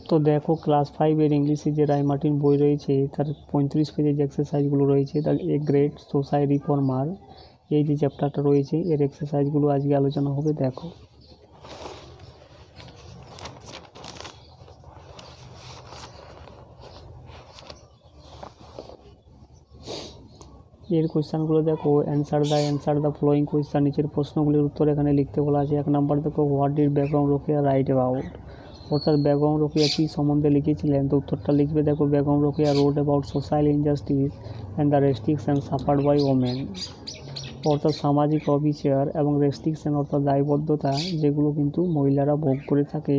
তো দেখো ক্লাস 5-এর ইংলিশে যে রায়-মার্টিন বই রয়েছে তার 35 পেজের যে এক্সারসাইজগুলো রয়েছে তার এ গ্রেট সোসাই রিফর্মার এই যে চ্যাপ্টারটা রয়েছে এর এক্সারসাইজগুলো আজকে আলোচনা হবে। দেখো এর কোয়েশ্চানগুলো দেখো, অ্যান্সার দ্য ফলোয়িং কোয়েশ্চান, নিচের প্রশ্নগুলির উত্তর এখানে লিখতে বলা আছে। 1 নম্বর দেখো, what did Begum Rokeya right about, অর্থাৎ বেগম রোকেয়া কী সম্বন্ধে লিখেছিলেন। তো উত্তরটা লিখবে দেখো, Begum Rokeya wrote about social injustice and the restriction suffered by women, অর্থাৎ সামাজিক অবিচার এবং রেস্ট্রিকশন অর্থাৎ দায়বদ্ধতা যেগুলো কিন্তু মহিলারা ভোগ করে থাকে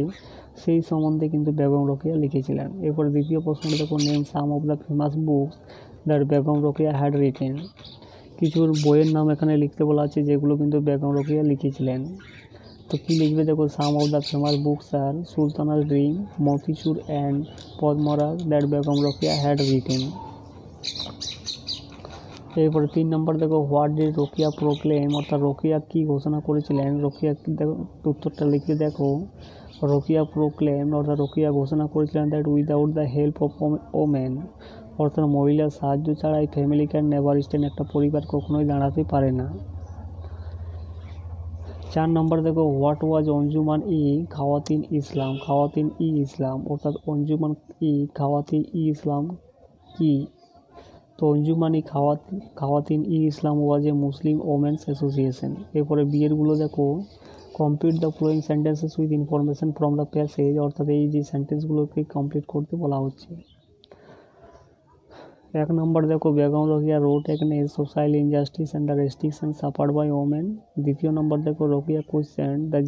সেই সম্বন্ধে কিন্তু বেগম রোকেয়া লিখেছিলেন। এরপর দ্বিতীয় প্রশ্নটা দেখো, name some of the famous books that Begum Rokeya had written, কিছু বইয়ের নাম এখানে লিখতে বলা আছে যেগুলো কিন্তু বেগম রোকেয়া লিখেছিলেন। তো কী লিখবে দেখো, some of the famous books are Sultana's dream, Motichur and Padmarag that Begum Rokeya had written. এরপরে 3 নম্বর দেখো, হোয়াট ডিড রোকেয়া প্রোক্লেম, অর্থাৎ রোকেয়া কী ঘোষণা করেছিলেন। রোকেয়া দেখো উত্তরটা লিখে দেখো, রোকেয়া প্রোক্লেম অর্থাৎ রোকেয়া ঘোষণা করেছিলেন that without the help of women, অর্থাৎ মহিলার সাহায্য ছাড়াই ফ্যামিলি ক্যান নেভার স্ট্যান্ড, একটা পরিবার কখনোই দাঁড়াতে পারে না। 4 নম্বর দেখো, হোয়াট ওয়াজ অঞ্জুমান ই খাওয়াতিন ইসলাম, খাওয়াতিন ই ইসলাম, অর্থাৎ অঞ্জুমান ই খাওয়াতিন ই ইসলাম কি। তো অঞ্জুমান ই খাওয়াতিন ই ইসলাম ওয়াজ এ মুসলিম ওমেন্স অ্যাসোসিয়েশন। এরপরে বিয়েরগুলো দেখো, complete the following sentences with information from the passage, অর্থাৎ এই যে সেন্টেন্সগুলোকে কমপ্লিট করতে বলা হচ্ছে। 1 নম্বর দেখো, Begum Rokeya rode against social injustice and the restriction suffered by women. দ্বিতীয় নম্বর দেখো, Rokeya question the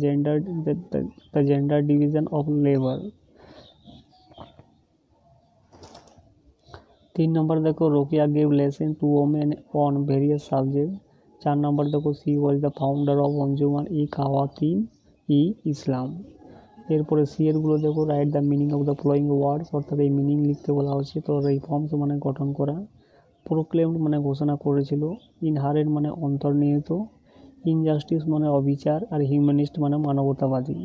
gender division of labour. 3 number দেখো, Rokeya gave lesson to women on various subject. 4 number দেখো, she was the founder of Anjuman e Khawateen e Islam. এরপরে C এরগুলো দেখো, write the meaning of the following words, অর্থাৎ এই meaning লিখতে বলা হচ্ছে। তো রিফর্মস মানে গঠন করা, প্রোক্লেমড মানে ঘোষণা করেছিল, ইনহারেন্ট মানে অন্তর্নিহিত, ইনজাস্টিস মানে অবিচার, আর হিউম্যানিস্ট মানে মানবতাবাদী।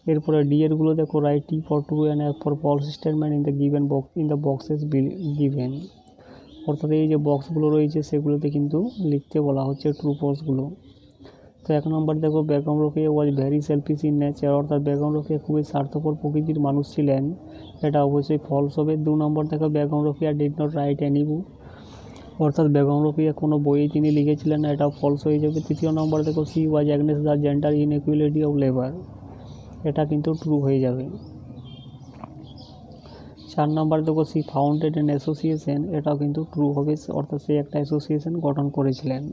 এরপরে ডি এরগুলো দেখো, write T for true and F for false statement in the boxes given, অর্থাৎ এই যে বক্সগুলো রয়েছে সেগুলোতে কিন্তু লিখতে বলা হচ্ছে ট্রু ফলসগুলো। তো 1 নম্বর দেখো, Begum Rokeya was very shellfish in nature, অর্থাৎ বেগম রোকেয়া খুবই স্বার্থপর প্রকৃতির মানুষ ছিলেন, এটা অবশ্যই ফলস হবে। 2 নম্বর দেখো, Begum Rokeya did not right any বুক, অর্থাৎ বেগম রোকেয়া কোনো বইই তিনি লিখেছিলেন না, এটাও ফলস হয়ে যাবে। 3 নম্বর দেখো, she was against the gender inequality of labour, এটা কিন্তু ট্রু হয়ে যাবে। 4 নম্বর দেখো, সি ফাউন্ডেড অ্যান অ্যাসোসিয়েশন, এটাও কিন্তু ট্রু হবে, অর্থাৎ সে একটা অ্যাসোসিয়েশন গঠন করেছিলেন।